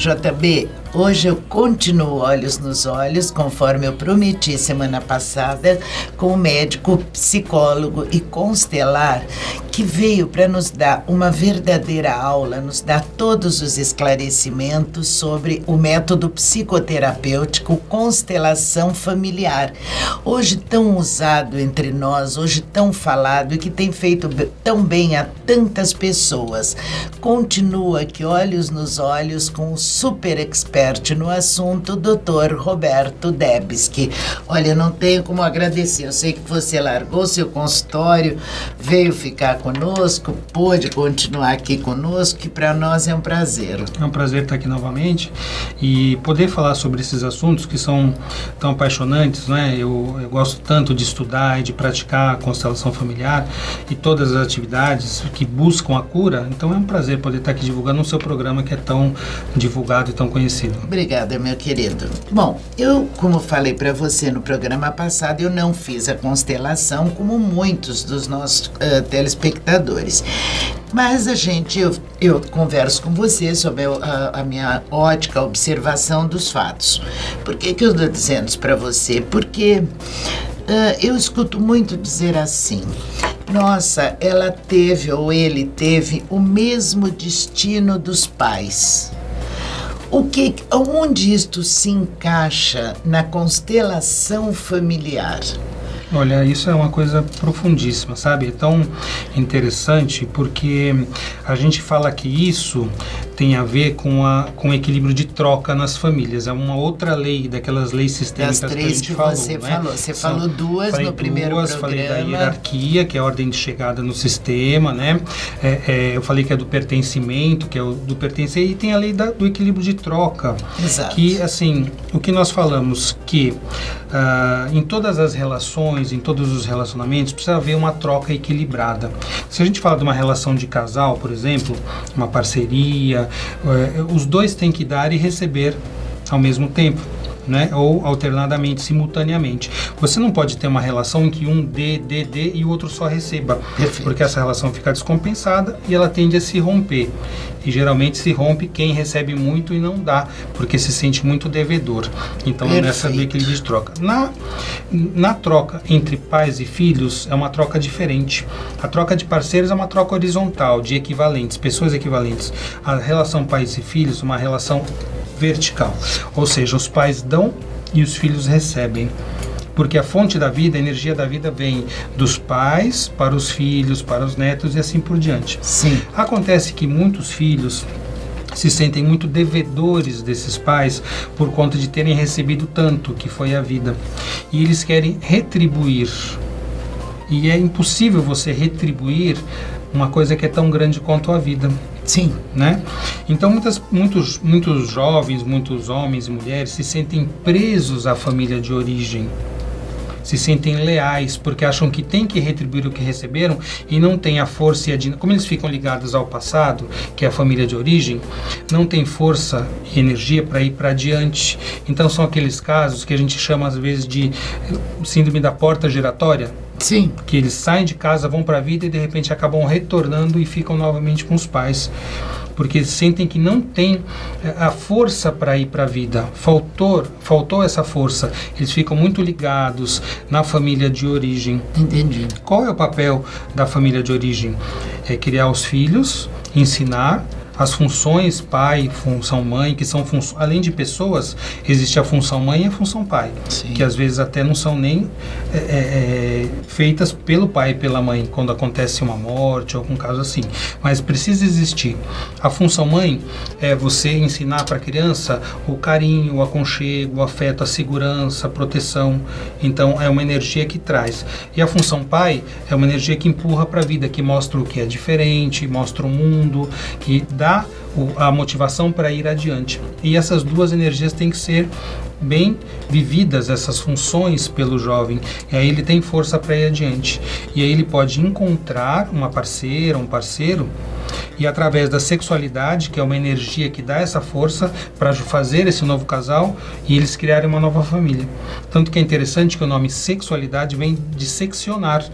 JB, hoje eu continuo Olhos nos Olhos, conforme eu prometi semana passada, com o médico, psicólogo e constelar, que veio para nos dar uma verdadeira aula, nos dar todos os esclarecimentos sobre o método psicoterapêutico constelação familiar. Hoje tão usado entre nós, hoje tão falado e que tem feito tão bem a tantas pessoas. Continua aqui Olhos nos Olhos com o super expert no assunto, Dr. Roberto Debski. Olha, eu não tenho como agradecer. Eu sei que você largou seu consultório, veio ficar conosco, pôde continuar aqui conosco, que para nós é um prazer. É um prazer estar aqui novamente e poder falar sobre esses assuntos que são tão apaixonantes, né? Eu gosto tanto de estudar e de praticar a constelação familiar e todas as atividades que buscam a cura, então é um prazer poder estar aqui divulgando o seu programa que é tão divulgado e tão conhecido. Obrigada, meu querido. Bom, eu, como falei para você no programa passado, eu não fiz a constelação como muitos dos nossos telespectadores. Mas eu converso com você sobre a minha ótica, observação dos fatos. Por que eu estou dizendo isso para você? Porque eu escuto muito dizer assim: nossa, ela teve ou ele teve o mesmo destino dos pais. Onde isto se encaixa na constelação familiar? Olha, isso é uma coisa profundíssima, sabe? É tão interessante porque a gente fala que isso tem a ver com o equilíbrio de troca nas famílias. É uma outra lei, daquelas leis sistêmicas das que a três gente que falou, você né? falou. Você falou duas no primeiro programa. Falei da hierarquia, que é a ordem de chegada no sistema, né? Eu falei que é do pertencimento, que é o do pertencer, e tem a lei do equilíbrio de troca. Exato. Que, assim, o que nós falamos que em todas as relações, em todos os relacionamentos, precisa haver uma troca equilibrada. Se a gente fala de uma relação de casal, por exemplo, uma parceria, os dois têm que dar e receber ao mesmo tempo, né? Ou alternadamente, simultaneamente. Você não pode ter uma relação em que um dê e o outro só receba. Perfeito. Porque essa relação fica descompensada e ela tende a se romper. E geralmente se rompe quem recebe muito e não dá, porque se sente muito devedor. Então, nessa do equilíbrio de troca. Na troca entre pais e filhos, é uma troca diferente. A troca de parceiros é uma troca horizontal, de equivalentes, pessoas equivalentes. A relação pais e filhos é uma relação vertical. Ou seja, os pais dão e os filhos recebem. Porque a fonte da vida, a energia da vida vem dos pais para os filhos, para os netos e assim por diante. Sim. Acontece que muitos filhos se sentem muito devedores desses pais por conta de terem recebido tanto, que foi a vida. E eles querem retribuir. E é impossível você retribuir uma coisa que é tão grande quanto a vida. Sim. Né? Então muitos jovens, muitos homens e mulheres se sentem presos à família de origem. Se sentem leais porque acham que tem que retribuir o que receberam e não tem a força e a dinâmica. Como eles ficam ligados ao passado, que é a família de origem, não tem força e energia para ir para adiante. Então são aqueles casos que a gente chama às vezes de síndrome da porta giratória. Sim. Que eles saem de casa, vão para a vida e de repente acabam retornando e ficam novamente com os pais. Porque eles sentem que não tem a força para ir para a vida. Faltou essa força. Eles ficam muito ligados na família de origem. Entendi. Qual é o papel da família de origem? É criar os filhos, ensinar as funções pai, função mãe, que são além de pessoas, existe a função mãe e a função pai. Sim. Que às vezes até não são nem feitas pelo pai e pela mãe, quando acontece uma morte ou algum caso assim. Mas precisa existir. A função mãe é você ensinar para a criança o carinho, o aconchego, o afeto, a segurança, a proteção. Então é uma energia que traz. E a função pai é uma energia que empurra para a vida, que mostra o que é diferente, mostra o mundo, que dá a motivação para ir adiante. E essas duas energias têm que ser bem vividas, essas funções, pelo jovem. E aí ele tem força para ir adiante. E aí ele pode encontrar uma parceira, um parceiro, e através da sexualidade, que é uma energia que dá essa força para fazer esse novo casal e eles criarem uma nova família. Tanto que é interessante que o nome sexualidade vem de seccionar.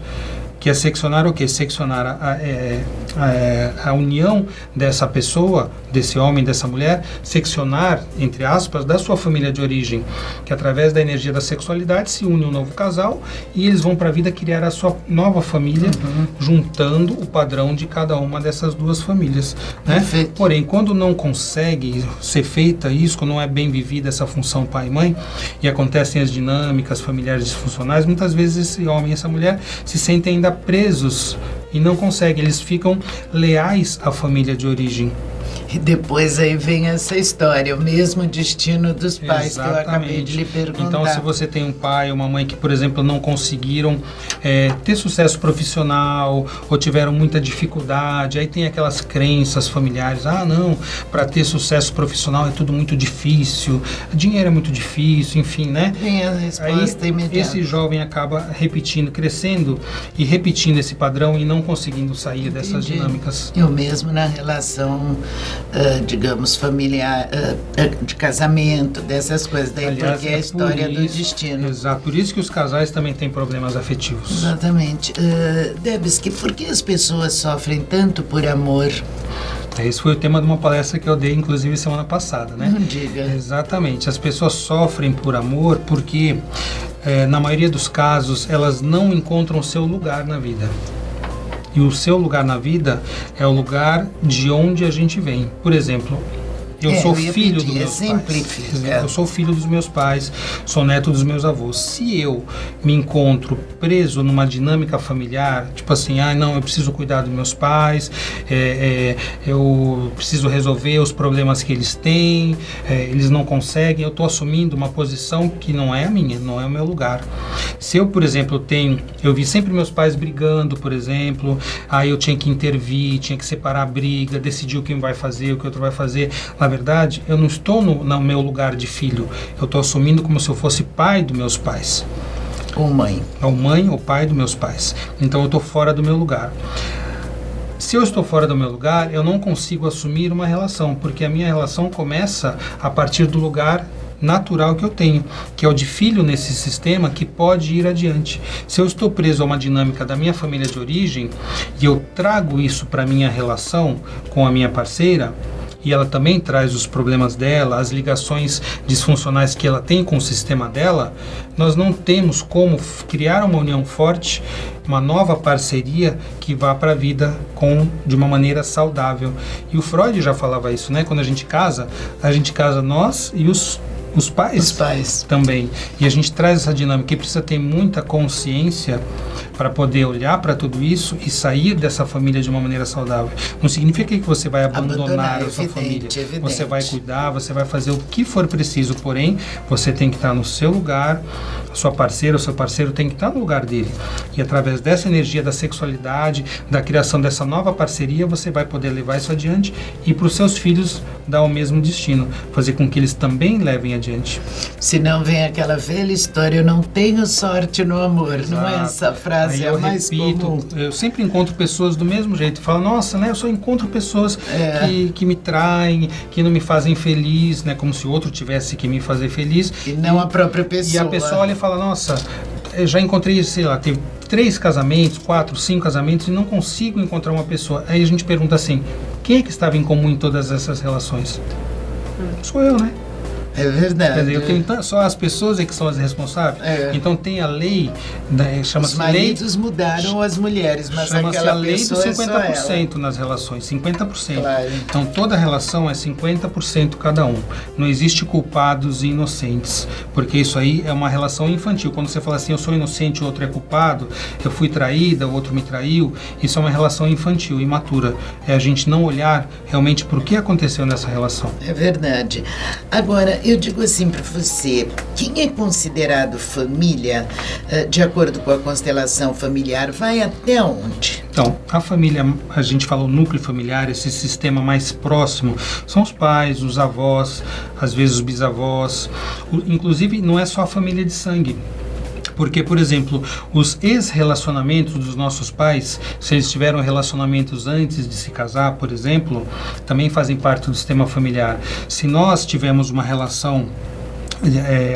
que é seccionar o quê? Seccionar a união dessa pessoa, desse homem, dessa mulher, seccionar, entre aspas, da sua família de origem, que através da energia da sexualidade se une um novo casal e eles vão para a vida criar a sua nova família, juntando o padrão de cada uma dessas duas famílias, né? Porém, quando não consegue ser feita isso, quando não é bem vivida essa função pai e mãe, e acontecem as dinâmicas familiares disfuncionais, muitas vezes esse homem e essa mulher se sentem ainda presos e não conseguem, eles ficam leais à família de origem. E depois aí vem essa história, o mesmo destino dos pais. Exatamente. Que eu acabei de lhe perguntar. Então, se você tem um pai ou uma mãe que, por exemplo, não conseguiram ter sucesso profissional ou tiveram muita dificuldade, aí tem aquelas crenças familiares, não, para ter sucesso profissional é tudo muito difícil, dinheiro é muito difícil, enfim, né? Vem a resposta imediata. Esse jovem acaba repetindo, crescendo e repetindo esse padrão e não conseguindo sair dessas dinâmicas. Eu mesmo na relação digamos, familiar, de casamento, dessas coisas. Daí, aliás, porque é a história do destino. Exato, por isso que os casais também têm problemas afetivos. Exatamente. Debski, por que as pessoas sofrem tanto por amor? Esse foi o tema de uma palestra que eu dei, inclusive, semana passada, né? Não diga. Exatamente. As pessoas sofrem por amor porque, na maioria dos casos, elas não encontram o seu lugar na vida. E o seu lugar na vida é o lugar de onde a gente vem. Por exemplo, eu sou filho dos meus pais. Eu sou filho dos meus pais, sou neto dos meus avós. Se eu me encontro preso numa dinâmica familiar, tipo assim, não, eu preciso cuidar dos meus pais, eu preciso resolver os problemas que eles têm, eles não conseguem, eu estou assumindo uma posição que não é a minha, não é o meu lugar. Se eu, por exemplo, eu vi sempre meus pais brigando, por exemplo, aí eu tinha que intervir, tinha que separar a briga, decidir o que um vai fazer, o que o outro vai fazer. Na verdade, eu não estou no meu lugar de filho, eu estou assumindo como se eu fosse pai dos meus pais. Ou mãe. Ou mãe ou pai dos meus pais. Então eu estou fora do meu lugar. Se eu estou fora do meu lugar, eu não consigo assumir uma relação, porque a minha relação começa a partir do lugar natural que eu tenho, que é o de filho nesse sistema que pode ir adiante. Se eu estou preso a uma dinâmica da minha família de origem e eu trago isso para a minha relação com a minha parceira, e ela também traz os problemas dela, as ligações disfuncionais que ela tem com o sistema dela, nós não temos como criar uma união forte, uma nova parceria que vá para a vida de uma maneira saudável. E o Freud já falava isso, né? Quando a gente casa nós e os pais também. E a gente traz essa dinâmica e precisa ter muita consciência para poder olhar para tudo isso e sair dessa família de uma maneira saudável. Não significa que você vai abandonar a sua família. Você vai cuidar, você vai fazer o que for preciso, porém, você tem que estar no seu lugar, a sua parceira, o seu parceiro tem que estar no lugar dele. E através dessa energia da sexualidade, da criação dessa nova parceria, você vai poder levar isso adiante e para os seus filhos dar o mesmo destino, fazer com que eles também levem adiante. Senão vem aquela velha história, eu não tenho sorte no amor. Exato. Não é essa frase aí eu mais repito, comum. Eu sempre encontro pessoas do mesmo jeito, falo, nossa, né, eu só encontro pessoas que me traem, que não me fazem feliz, né, como se o outro tivesse que me fazer feliz. E não a própria pessoa. E a pessoa olha e fala, nossa, eu já encontrei, sei lá, teve 3 casamentos, 4, 5 casamentos e não consigo encontrar uma pessoa. Aí a gente pergunta assim, quem é que estava em comum em todas essas relações? Sou eu, né? É verdade. Quer dizer, eu tenho só as pessoas é que são as responsáveis. Então tem a lei, chama-se os maridos mudaram as mulheres, mas aquela a lei do 50% é nas relações, 50%. Claro. Então toda relação é 50% cada um. Não existe culpados e inocentes, porque isso aí é uma relação infantil. Quando você fala assim, eu sou inocente, o outro é culpado, eu fui traída, o outro me traiu, isso é uma relação infantil, imatura. É a gente não olhar realmente por que aconteceu nessa relação. É verdade. Agora, eu digo assim para você, quem é considerado família, de acordo com a constelação familiar, vai até onde? Então, a família, a gente fala o núcleo familiar, esse sistema mais próximo, são os pais, os avós, às vezes os bisavós, inclusive não é só a família de sangue. Porque, por exemplo, os ex-relacionamentos dos nossos pais, se eles tiveram relacionamentos antes de se casar, por exemplo, também fazem parte do sistema familiar. Se nós tivemos uma relação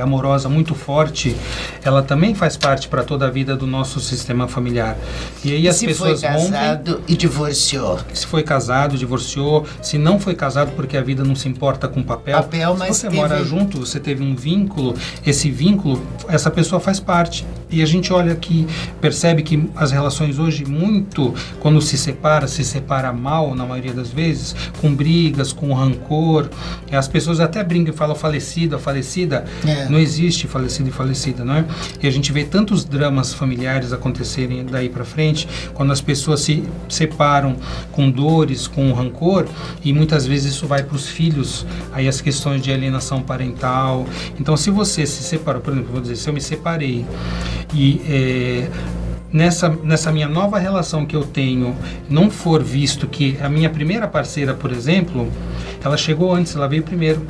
amorosa muito forte, ela também faz parte para toda a vida do nosso sistema familiar. E aí as pessoas rompem. Se foi casado e divorciou. Se foi casado, divorciou. Se não foi casado porque a vida não se importa com papel. Mas se você mora junto, você teve um vínculo, esse vínculo, essa pessoa faz parte. E a gente olha que, percebe que as relações hoje muito, quando se separa mal na maioria das vezes, com brigas, com rancor. As pessoas até brincam e falam falecido, a falecida. Não existe falecido e falecida, não é? E a gente vê tantos dramas familiares acontecerem daí para frente, quando as pessoas se separam com dores, com rancor, e muitas vezes isso vai para os filhos, aí as questões de alienação parental. Então, se você se separou, por exemplo, vou dizer, se eu me separei e nessa minha nova relação que eu tenho, não for visto que a minha primeira parceira, por exemplo, ela chegou antes, ela veio primeiro.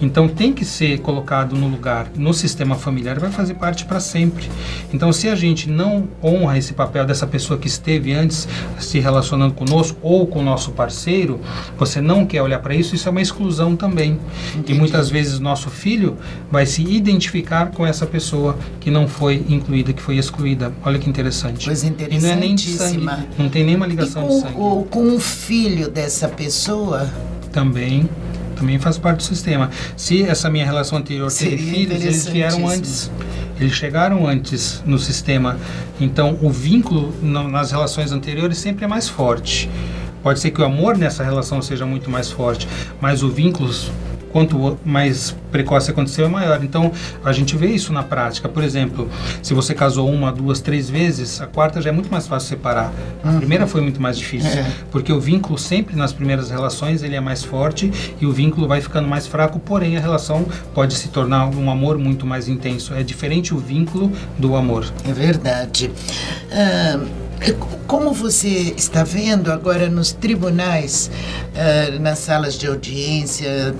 Então tem que ser colocado no lugar, no sistema familiar, vai fazer parte para sempre. Então se a gente não honra esse papel dessa pessoa que esteve antes se relacionando conosco ou com o nosso parceiro, você não quer olhar para isso, isso é uma exclusão também. Entendi. E muitas vezes nosso filho vai se identificar com essa pessoa que não foi incluída, que foi excluída. Olha que interessante. Coisa interessantíssima. E não é nem de sangue, não tem nenhuma ligação de sangue. Com o filho dessa pessoa? Também faz parte do sistema. Se essa minha relação anterior teve filhos, eles vieram antes. Eles chegaram antes no sistema. Então, o vínculo nas relações anteriores sempre é mais forte. Pode ser que o amor nessa relação seja muito mais forte, mas o vínculo, quanto mais precoce aconteceu, é maior. Então, a gente vê isso na prática. Por exemplo, se você casou 1, 2, 3 vezes, a quarta já é muito mais fácil separar. A primeira foi muito mais difícil, porque o vínculo sempre nas primeiras relações ele é mais forte e o vínculo vai ficando mais fraco, porém a relação pode se tornar um amor muito mais intenso. É diferente o vínculo do amor. É verdade. Como você está vendo agora nos tribunais, nas salas de audiência,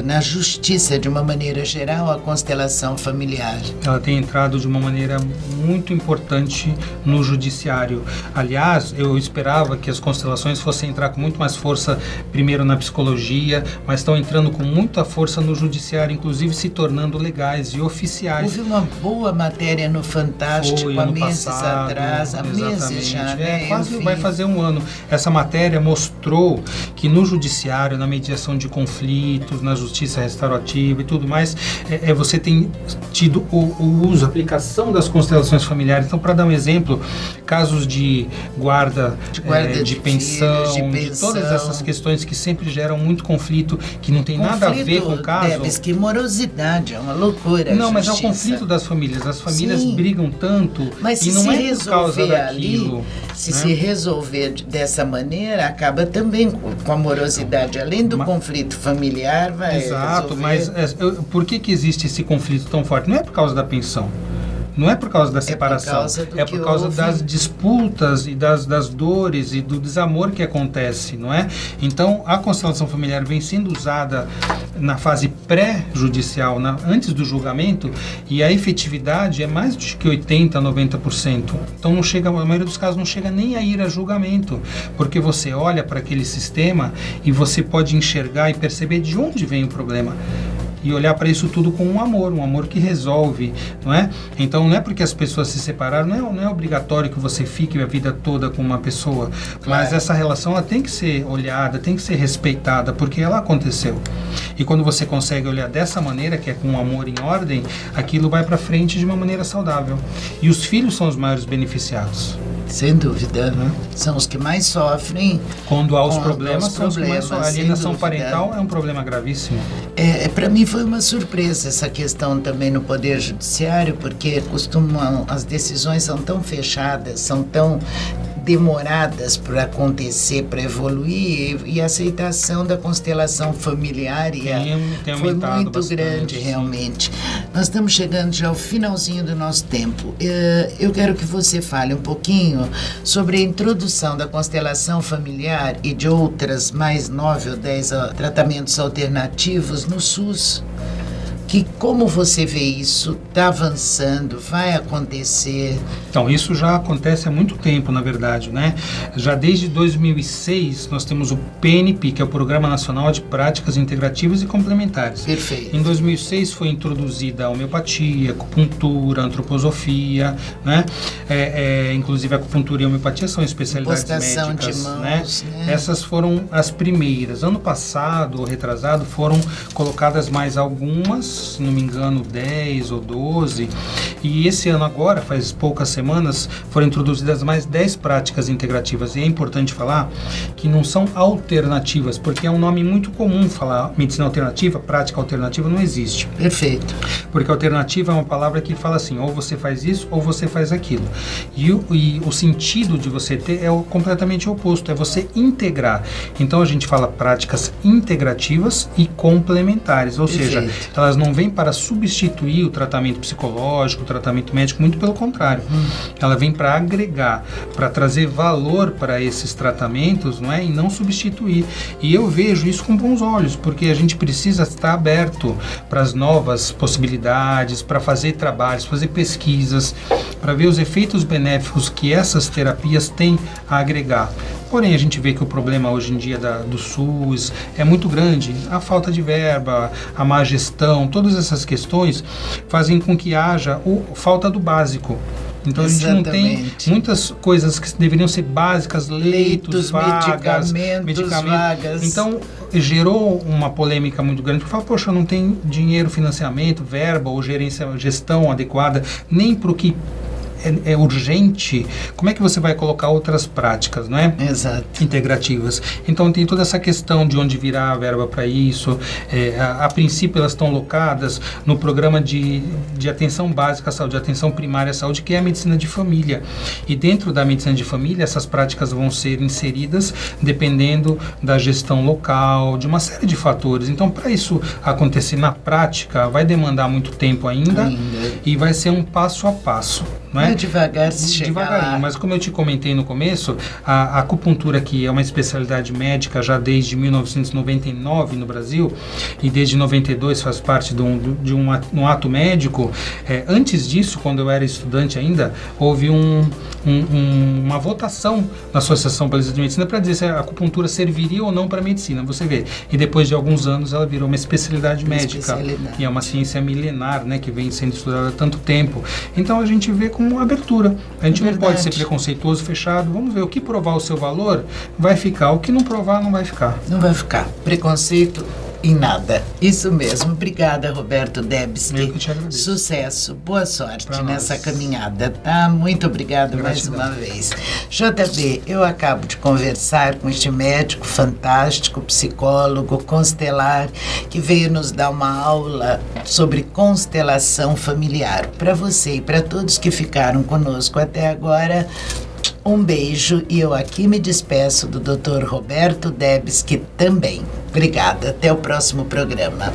na justiça de uma maneira geral, a constelação familiar? Ela tem entrado de uma maneira muito importante no judiciário. Aliás, eu esperava que as constelações fossem entrar com muito mais força primeiro na psicologia, mas estão entrando com muita força no judiciário, inclusive se tornando legais e oficiais. Houve uma boa matéria no Fantástico há meses atrás, há meses já, né? Quase vai fazer um ano. Essa matéria mostrou que no judiciário, na mediação de conflitos, na justiça restaurativa e tudo mais, você tem tido o uso, a aplicação das constelações familiares. Então, para dar um exemplo, casos de guarda de pensão, de todas essas questões que sempre geram muito conflito, que não tem nada a ver com o caso. Que morosidade, é uma loucura. Não, mas é o conflito das famílias. As famílias brigam tanto, mas e não é por causa daquilo. Se resolver dessa maneira, acaba também com a morosidade. Além do conflito familiar, vai Exato, resolver. Mas por que existe esse conflito tão forte? Não é por causa da pensão. Não é por causa da separação, é por causa das disputas e das dores e do desamor que acontece, não é? Então, a constelação familiar vem sendo usada na fase pré-judicial, antes do julgamento, e a efetividade é mais de que 80%, 90%. Então, não chega, a maioria dos casos não chega nem a ir a julgamento, porque você olha para aquele sistema e você pode enxergar e perceber de onde vem o problema. E olhar para isso tudo com um amor que resolve, não é? Então, não é porque as pessoas se separaram, não é obrigatório que você fique a vida toda com uma pessoa, mas essa relação ela tem que ser olhada, tem que ser respeitada, porque ela aconteceu. E quando você consegue olhar dessa maneira, que é com um amor em ordem, aquilo vai para frente de uma maneira saudável. E os filhos são os maiores beneficiados. Sem dúvida, né? São os que mais sofrem. Quando há os problemas, são os que mais sofrem. A alienação parental é um problema gravíssimo. Para mim foi uma surpresa essa questão também no Poder Judiciário, porque as decisões são tão fechadas, são tão demoradas para acontecer, para evoluir, e a aceitação da constelação familiar foi muito bastante, grande, realmente. Nós estamos chegando já ao finalzinho do nosso tempo. Eu quero que você fale um pouquinho sobre a introdução da constelação familiar e de outras mais 9 ou 10 tratamentos alternativos no SUS. como você vê isso? Está avançando? Vai acontecer? Então, isso já acontece há muito tempo, na verdade, né? Já desde 2006, nós temos o PNP, que é o Programa Nacional de Práticas Integrativas e Complementares. Perfeito. Em 2006 foi introduzida a homeopatia, acupuntura, antroposofia, né? Inclusive a acupuntura e a homeopatia são especialidades Impostação médicas, de mãos, né? né? Essas foram as primeiras. Ano passado, ou retrasado, foram colocadas mais algumas, se não me engano, 10 ou 12. E esse ano agora, faz poucas semanas, foram introduzidas mais 10 práticas integrativas. E é importante falar que não são alternativas, porque é um nome muito comum falar medicina alternativa, prática alternativa não existe. Perfeito. Porque alternativa é uma palavra que fala assim, ou você faz isso ou você faz aquilo. E o sentido de você ter é completamente oposto, é você integrar. Então a gente fala práticas integrativas e complementares, ou seja, elas não vêm para substituir o tratamento psicológico, o tratamento médico, muito pelo contrário. Ela vem para agregar, para trazer valor para esses tratamentos, não é? E não substituir. E eu vejo isso com bons olhos, porque a gente precisa estar aberto para as novas possibilidades, para fazer trabalhos, fazer pesquisas, para ver os efeitos benéficos que essas terapias têm a agregar. Porém, a gente vê que o problema hoje em dia do SUS é muito grande. A falta de verba, a má gestão, todas essas questões fazem com que haja falta do básico. Então Exatamente. A gente não tem muitas coisas que deveriam ser básicas, leitos, vagas, medicamentos. Vagas. Então gerou uma polêmica muito grande, porque fala, poxa, não tem dinheiro, financiamento, verba ou gestão adequada, nem para o que é urgente, como é que você vai colocar outras práticas, não é? Exato. Integrativas. Então tem toda essa questão de onde virá a verba para isso. A princípio elas estão locadas no programa de atenção básica à saúde, atenção primária à saúde, que é a medicina de família. E dentro da medicina de família, essas práticas vão ser inseridas dependendo da gestão local, de uma série de fatores. Então, para isso acontecer na prática, vai demandar muito tempo ainda. E vai ser um passo a passo. Não é? Devagar se chegar devagarinho, lá. mas como eu te comentei no começo, a acupuntura, que é uma especialidade médica já desde 1999 no Brasil, e desde 92 faz parte de um ato médico. Antes disso, quando eu era estudante ainda, houve uma votação na Associação Brasileira de Medicina para dizer se a acupuntura serviria ou não para a medicina, você vê. E depois de alguns anos ela virou uma especialidade médica. E é uma ciência milenar, né, que vem sendo estudada há tanto tempo. Então a gente vê com abertura. A gente não pode ser preconceituoso, fechado. Vamos ver, o que provar o seu valor vai ficar, o que não provar não vai ficar. Não vai ficar. Preconceito em nada. Isso mesmo. Obrigada, Roberto Debski. Eu que te agradeço. Sucesso, boa sorte pra nessa nós. caminhada, tá? Muito obrigada mais uma vez. JB, eu acabo de conversar com este médico fantástico, psicólogo, constelar, que veio nos dar uma aula sobre constelação familiar. Para você e para todos que ficaram conosco até agora, um beijo, e eu aqui me despeço do Dr. Roberto Debski também. Obrigada, até o próximo programa.